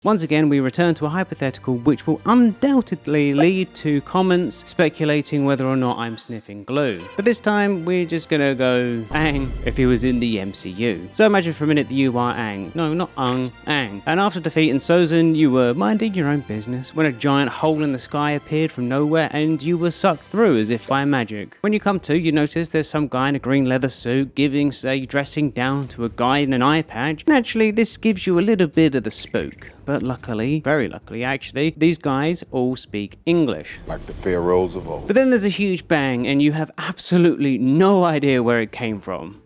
Once again, we return to a hypothetical which will undoubtedly lead to comments speculating whether or not I'm sniffing glue. But this time, we're just gonna go Aang if he was in the MCU. So imagine for a minute that you are Aang. No, not Aang, Aang. And after defeating Sozin, you were minding your own business when a giant hole in the sky appeared from nowhere and you were sucked through as if by magic. When you come to, you notice there's some guy in a green leather suit giving, say, dressing down to a guy in an eye patch. Naturally, this gives you a little bit of the spook. But luckily, very luckily actually, these guys all speak English. Like the pharaohs of old. But then there's a huge bang and you have absolutely no idea where it came from.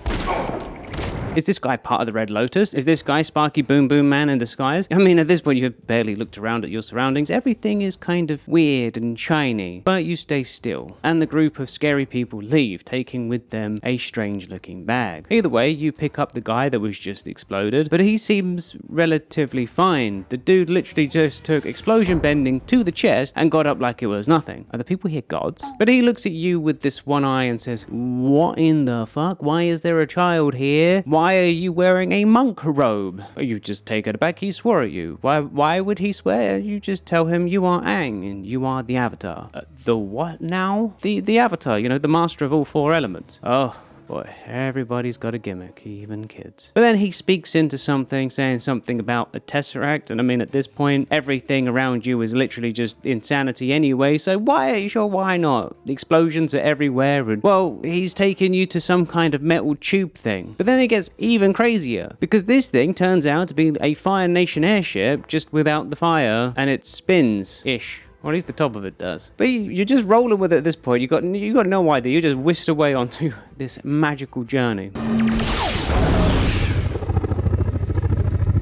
Is this guy part of the Red Lotus? Is this guy Sparky Boom Boom Man in disguise? I mean, at this point you have barely looked around at your surroundings. Everything is kind of weird and shiny, but you stay still. And the group of scary people leave, taking with them a strange looking bag. Either way, you pick up the guy that was just exploded, but he seems relatively fine. The dude literally just took explosion bending to the chest and got up like it was nothing. Are the people here gods? But he looks at you with this one eye and says, "What in the fuck? Why is there a child here? Why are you wearing a monk robe?" You just take it back. He swore at you. Why would he swear? You just tell him you are Aang and you are the Avatar. The what now? The Avatar, you know, the master of all four elements. Oh boy, everybody's got a gimmick, even kids. But then he speaks into something, saying something about a tesseract, and I mean, at this point, everything around you is literally just insanity anyway, so why not? The explosions are everywhere, and, well, he's taking you to some kind of metal tube thing. But then it gets even crazier, because this thing turns out to be a Fire Nation airship, just without the fire, and it spins-ish. Or at least the top of it does. But you're just rolling with it at this point. You got no idea. You're just whisked away onto this magical journey.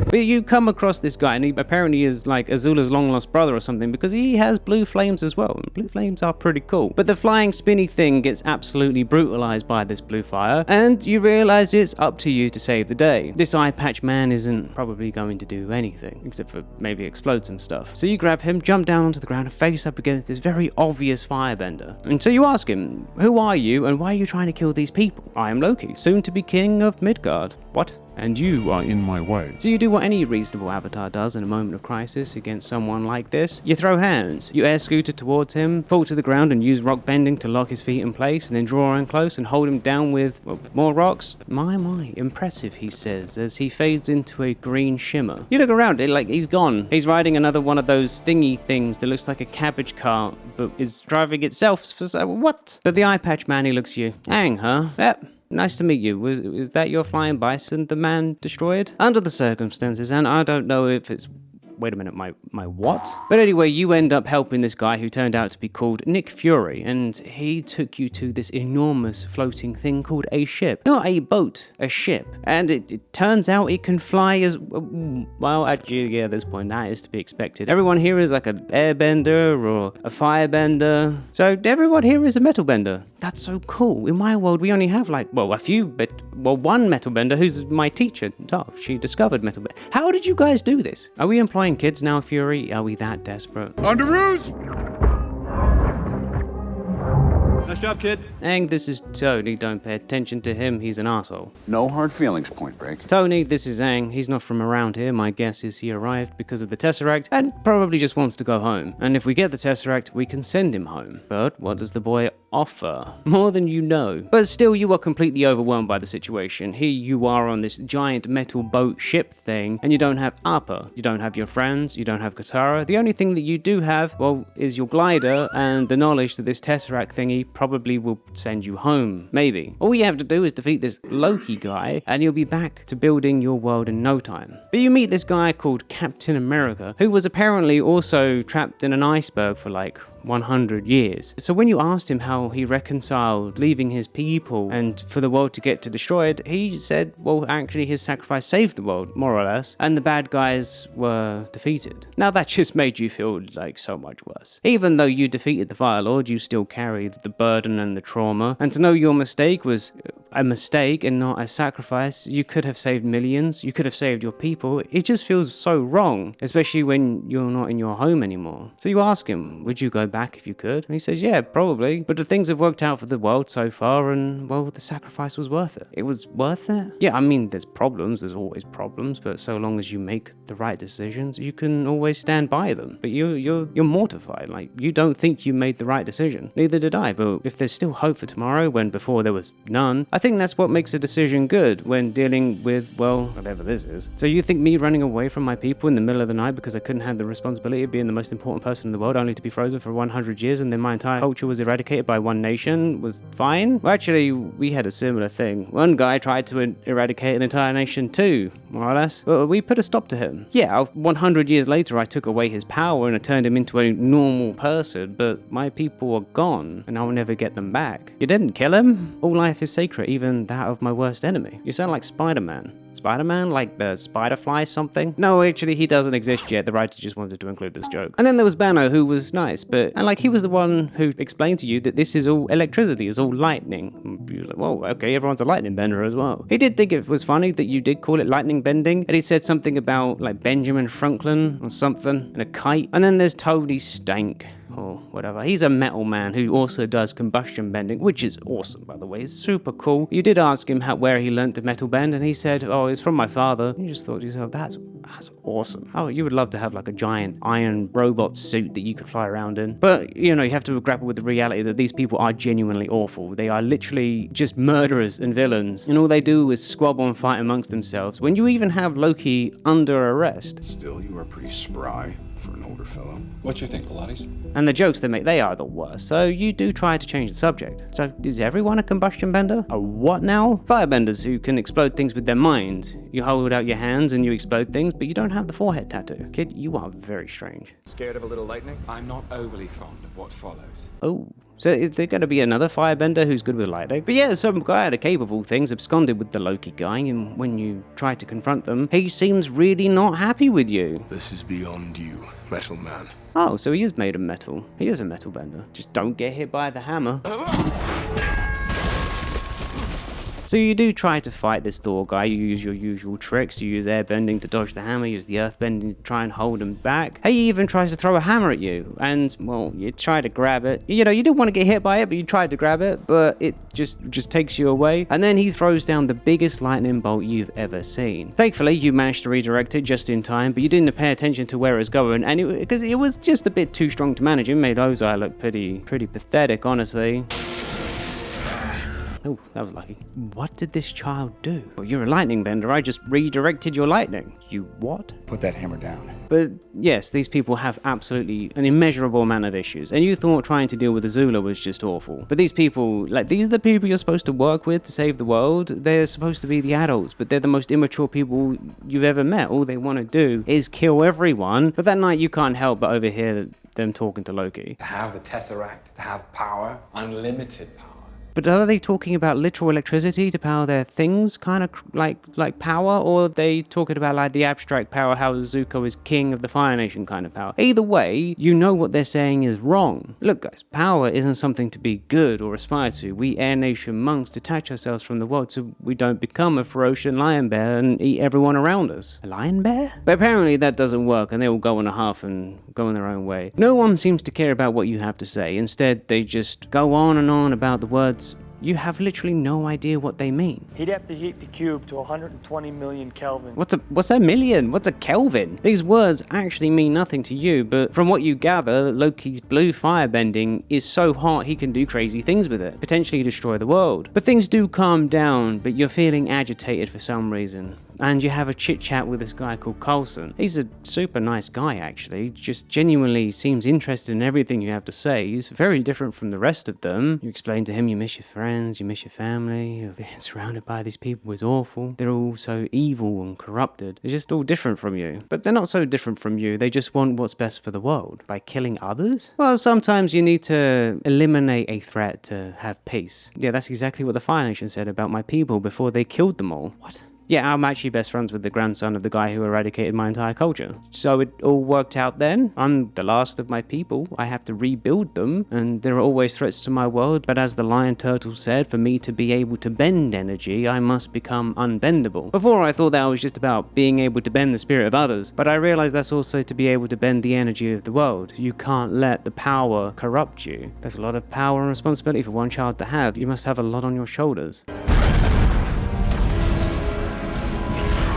But you come across this guy, and he apparently is like Azula's long-lost brother or something, because he has blue flames as well. And blue flames are pretty cool. But the flying spinny thing gets absolutely brutalized by this blue fire, and you realize it's up to you to save the day. This eye patch man isn't probably going to do anything, except for maybe explode some stuff. So you grab him, jump down onto the ground, and face up against this very obvious firebender. And so you ask him, "Who are you, and why are you trying to kill these people?" "I am Loki, soon to be king of Midgard." "What?" "And you are in my way." So you do what any reasonable avatar does in a moment of crisis against someone like this. You throw hands. You air scooter towards him, fall to the ground and use rock bending to lock his feet in place, and then draw in close and hold him down with, well, more rocks. My, impressive, he says, as he fades into a green shimmer. You look around, like he's gone. He's riding another one of those thingy things that looks like a cabbage cart, but is driving itself for what? But the eye patch man, he looks at you. "Aang, huh? Yep. Nice to meet you. Was that your flying bison the man destroyed?" "Under the circumstances, and I don't know if it's..." Wait a minute, my what? But anyway, you end up helping this guy who turned out to be called Nick Fury, and he took you to this enormous floating thing called a ship. Not a boat, a ship. And it turns out it can fly as... Well, actually, yeah, at this point, that is to be expected. Everyone here is like an airbender or a firebender. So everyone here is a metal bender. That's so cool. In my world, we only have one metal bender who's my teacher, Toph. She discovered metal bender. How did you guys do this? Are we employing kids now, Fury? Are we that desperate? Underoos! Nice job, kid. Aang, this is Tony. Don't pay attention to him. He's an arsehole. No hard feelings, Point Break. Tony, this is Aang. He's not from around here. My guess is he arrived because of the Tesseract and probably just wants to go home. And if we get the Tesseract, we can send him home. But what does the boy offer? More than you know. But still, you are completely overwhelmed by the situation. Here you are on this giant metal boat ship thing, and you don't have Appa. You don't have your friends. You don't have Katara. The only thing that you do have, well, is your glider and the knowledge that this Tesseract thingy probably will send you home. Maybe. All you have to do is defeat this Loki guy, and you'll be back to building your world in no time. But you meet this guy called Captain America, who was apparently also trapped in an iceberg for like 100 years. So when you asked him how he reconciled leaving his people and for the world to get destroyed, he said, well, actually his sacrifice saved the world, more or less, and the bad guys were defeated. Now that just made you feel like so much worse. Even though you defeated the Fire Lord, you still carry the burden and the trauma, and to know your mistake was a mistake and not a sacrifice. You could have saved millions. You could have saved your people. It just feels so wrong, especially when you're not in your home anymore. So you ask him, would you go back if you could? And he says, yeah, probably. But the things have worked out for the world so far, and, well, the sacrifice was worth it. It was worth it? Yeah, I mean, there's problems. There's always problems. But so long as you make the right decisions, you can always stand by them. But you're mortified. Like, you don't think you made the right decision. Neither did I. But if there's still hope for tomorrow when before there was none, I think that's what makes a decision good when dealing with, well, whatever this is. So you think me running away from my people in the middle of the night because I couldn't have the responsibility of being the most important person in the world only to be frozen for 100 years and then my entire culture was eradicated by one nation was fine? Well, actually, we had a similar thing. One guy tried to eradicate an entire nation too, more or less. But we put a stop to him. Yeah, 100 years later I took away his power and I turned him into a normal person, but my people are gone and I'll never get them back. You didn't kill him? All life is sacred, even that of my worst enemy. You sound like Spider-Man. Spider-Man? Like the Spider-Fly something? No, actually, he doesn't exist yet. The writers just wanted to include this joke. And then there was Banner, who was nice, and he was the one who explained to you that this is all electricity, is all lightning. You was like, whoa, okay, everyone's a lightning bender as well. He did think it was funny that you did call it lightning bending, and he said something about, like, Benjamin Franklin or something, and a kite. And then there's Tony Stank, or whatever. He's a metal man who also does combustion bending, which is awesome, by the way. It's super cool. You did ask him where he learned to metal bend, and he said, oh, it's from my father. You just thought to yourself, that's awesome. Oh, you would love to have like a giant iron robot suit that you could fly around in. But, you have to grapple with the reality that these people are genuinely awful. They are literally just murderers and villains, and all they do is squabble and fight amongst themselves. When you even have Loki under arrest. Still, you are pretty spry for an older fellow. What you think, Pilates? And the jokes they make, they are the worst. So you do try to change the subject. So is everyone a combustion bender? A what now? Firebenders who can explode things with their minds. You hold out your hands and you explode things, but you don't have the forehead tattoo. Kid, you are very strange. Scared of a little lightning? I'm not overly fond of what follows. Oh. So is there going to be another firebender who's good with lightning? But yeah, some guy out of capable things absconded with the Loki guy, and when you try to confront them, he seems really not happy with you. This is beyond you, Metal Man. Oh, so he is made of metal. He is a metal bender. Just don't get hit by the hammer. So you do try to fight this Thor guy. You use your usual tricks. You use air bending to dodge the hammer. You use the earth bending to try and hold him back. He even tries to throw a hammer at you. And, well, you try to grab it. You didn't want to get hit by it, but you tried to grab it. But it just takes you away. And then he throws down the biggest lightning bolt you've ever seen. Thankfully, you managed to redirect it just in time. But you didn't pay attention to where it was going. And because it was just a bit too strong to manage. It made Ozai look pretty pathetic, honestly. Oh, that was lucky. What did this child do? Well, you're a lightning bender. I just redirected your lightning. You what? Put that hammer down. But yes, these people have absolutely an immeasurable amount of issues. And you thought trying to deal with Azula was just awful. But these people, these are the people you're supposed to work with to save the world. They're supposed to be the adults, but they're the most immature people you've ever met. All they want to do is kill everyone. But that night you can't help but overhear them talking to Loki. To have the Tesseract, to have power, unlimited power. But are they talking about literal electricity to power their things, kind of like power, or are they talking about like the abstract power, how Zuko is king of the Fire Nation kind of power? Either way, you know what they're saying is wrong. Look guys, power isn't something to be good or aspire to. We Air Nation monks detach ourselves from the world so we don't become a ferocious lion bear and eat everyone around us. A lion bear? But apparently that doesn't work and they all go in a huff and go in their own way. No one seems to care about what you have to say. Instead, they just go on and on about the words. You have literally no idea what they mean. He'd have to heat the cube to 120 million Kelvin. What's a million? What's a Kelvin? These words actually mean nothing to you, but from what you gather, Loki's blue firebending is so hot he can do crazy things with it, potentially destroy the world. But things do calm down, but you're feeling agitated for some reason. And you have a chit-chat with this guy called Coulson. He's a super nice guy, actually. Just genuinely seems interested in everything you have to say. He's very different from the rest of them. You explain to him you miss your friends, you miss your family, you're being surrounded by these people is awful. They're all so evil and corrupted. They're just all different from you. But they're not so different from you. They just want what's best for the world. By killing others? Well, sometimes you need to eliminate a threat to have peace. Yeah, that's exactly what the Fire Nation said about my people before they killed them all. What? Yeah, I'm actually best friends with the grandson of the guy who eradicated my entire culture. So it all worked out then. I'm the last of my people. I have to rebuild them, and there are always threats to my world. But as the lion turtle said, for me to be able to bend energy, I must become unbendable. Before I thought that was just about being able to bend the spirit of others, but I realized that's also to be able to bend the energy of the world. You can't let the power corrupt you. There's a lot of power and responsibility for one child to have. You must have a lot on your shoulders.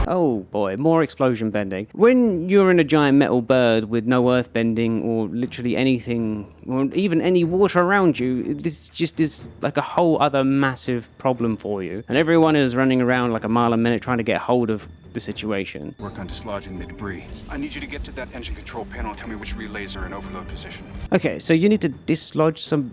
Oh boy, more explosion bending. When you're in a giant metal bird with no earth bending or literally anything, or even any water around you, this just is like a whole other massive problem for you. And everyone is running around like a mile a minute trying to get hold of the situation. Work on dislodging the debris. I need you to get to that engine control panel and tell me which relays are in overload position. Okay, so you need to dislodge some...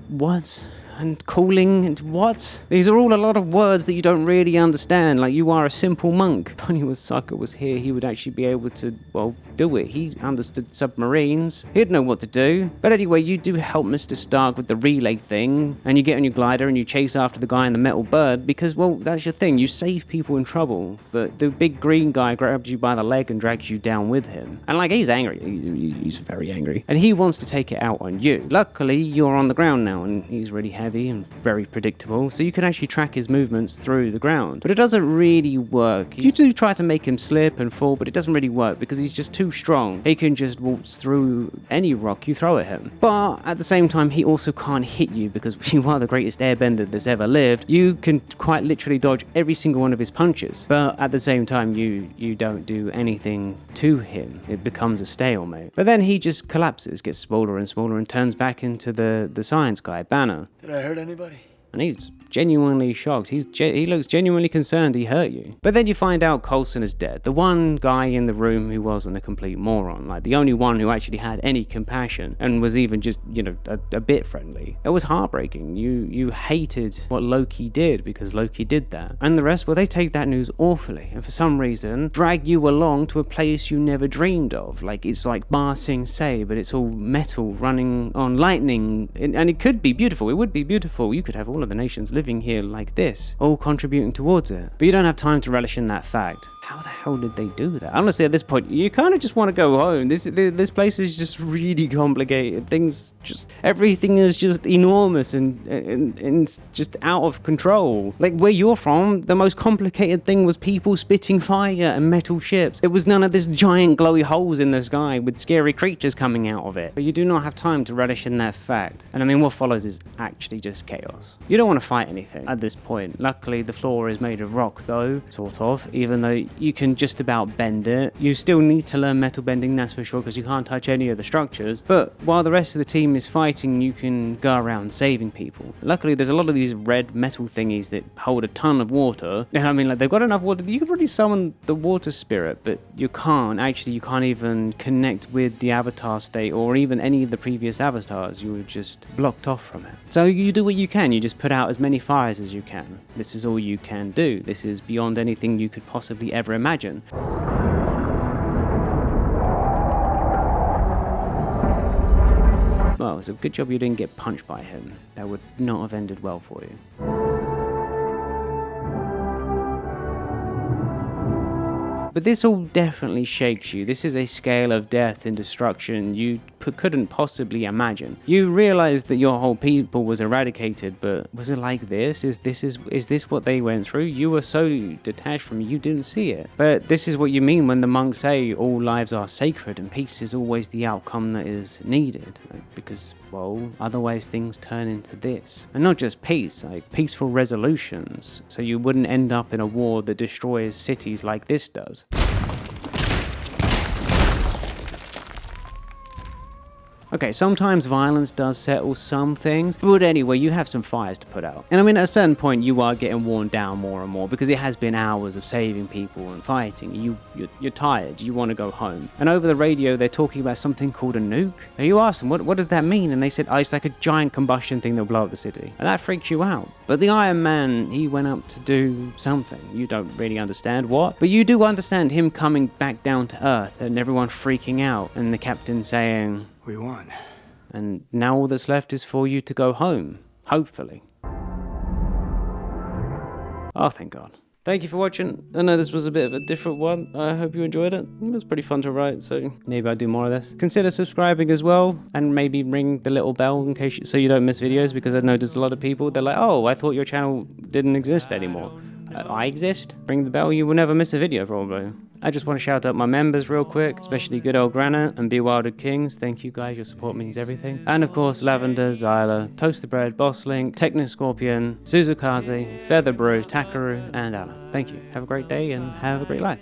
what? And cooling and what? These are all a lot of words that you don't really understand, like you are a simple monk. If only Wasaka was here, he would actually be able to, well, do it. He understood submarines. He'd know what to do. But anyway, you do help Mr. Stark with the relay thing, and you get on your glider and you chase after the guy in the metal bird because, well, that's your thing. You save people in trouble. The big green guy grabs you by the leg and drags you down with him. And like, he's angry. He's very angry. And he wants to take it out on you. Luckily, you're on the ground now, and he's really heavy and very predictable, so you can actually track his movements through the ground. But it doesn't really work. You do try to make him slip and fall, but it doesn't really work because he's just too strong. He can just waltz through any rock you throw at him. But at the same time, he also can't hit you because you are the greatest airbender that's ever lived. You can quite literally dodge every single one of his punches. But at the same time, you don't do anything to him. It becomes a stalemate. But then he just collapses, gets smaller and smaller, and turns back into the science guy, Banner. Did I hurt anybody? And he's genuinely shocked. He looks genuinely concerned he hurt you. But then you find out Coulson is dead. The one guy in the room who wasn't a complete moron. Like, the only one who actually had any compassion and was even just, a bit friendly. It was heartbreaking. You hated what Loki did because Loki did that. And the rest, well, they take that news awfully. And for some reason, drag you along to a place you never dreamed of. Like, it's like Ba Sing Se, but it's all metal running on lightning. And it could be beautiful. It would be beautiful. You could have all of the nations living here like this, all contributing towards it. But you don't have time to relish in that fact. How the hell did they do that? Honestly, at this point, you kind of just want to go home. This place is just really complicated. Everything is just enormous and just out of control. Like, where you're from, the most complicated thing was people spitting fire and metal ships. It was none of this giant glowy holes in the sky with scary creatures coming out of it. But you do not have time to relish in that fact. And I mean, what follows is actually just chaos. You don't want to fight anything at this point. Luckily, the floor is made of rock, though, sort of, even though you can just about bend it. You still need to learn metal bending, that's for sure, because you can't touch any of the structures. But while the rest of the team is fighting, you can go around saving people. Luckily, there's a lot of these red metal thingies that hold a ton of water. And I mean, like, they've got enough water. You could probably summon the water spirit, but you can't. Actually, you can't even connect with the Avatar state or even any of the previous avatars. You were just blocked off from it. So you do what you can. You just put out as many fires as you can. This is all you can do. This is beyond anything you could possibly ever imagine. Well, it's a good job you didn't get punched by him. That would not have ended well for you. But this all definitely shakes you. This is a scale of death and destruction you couldn't possibly imagine. You realize that your whole people was eradicated, but was it like this? Is this what they went through? You were so detached from it, you didn't see it. But this is what you mean when the monks say all lives are sacred and peace is always the outcome that is needed. Because, well, otherwise things turn into this. And not just peace, like peaceful resolutions, so you wouldn't end up in a war that destroys cities like this does. Okay, sometimes violence does settle some things, but anyway, you have some fires to put out. And I mean, at a certain point, you are getting worn down more and more because it has been hours of saving people and fighting. You're tired, you want to go home. And over the radio, they're talking about something called a nuke. And you ask them, what does that mean? And they said, oh, it's like a giant combustion thing that'll blow up the city. And that freaks you out. But the Iron Man, he went up to do something. You don't really understand what, but you do understand him coming back down to Earth and everyone freaking out and the captain saying, We won. and now all that's left is for you to go home, hopefully. Oh, thank God. Thank you for watching. I know this was a bit of a different one. I hope you enjoyed it. It was pretty fun to write, so maybe I'll do more of this. Consider subscribing as well, and maybe ring the little bell in case so you don't miss videos, because I noticed a lot of people, they're like, oh, I thought your channel didn't exist anymore. I exist? Ring the bell, you will never miss a video probably. I just want to shout out my members real quick, especially good old Granite and Be Wilded Kings. Thank you guys, your support means everything. And of course, Lavender, Zyla, Toast the Bread, Bosslink, Techno Scorpion, Suzukaze, Feather Brew, Takaru, and Anna. Thank you. Have a great day and have a great life.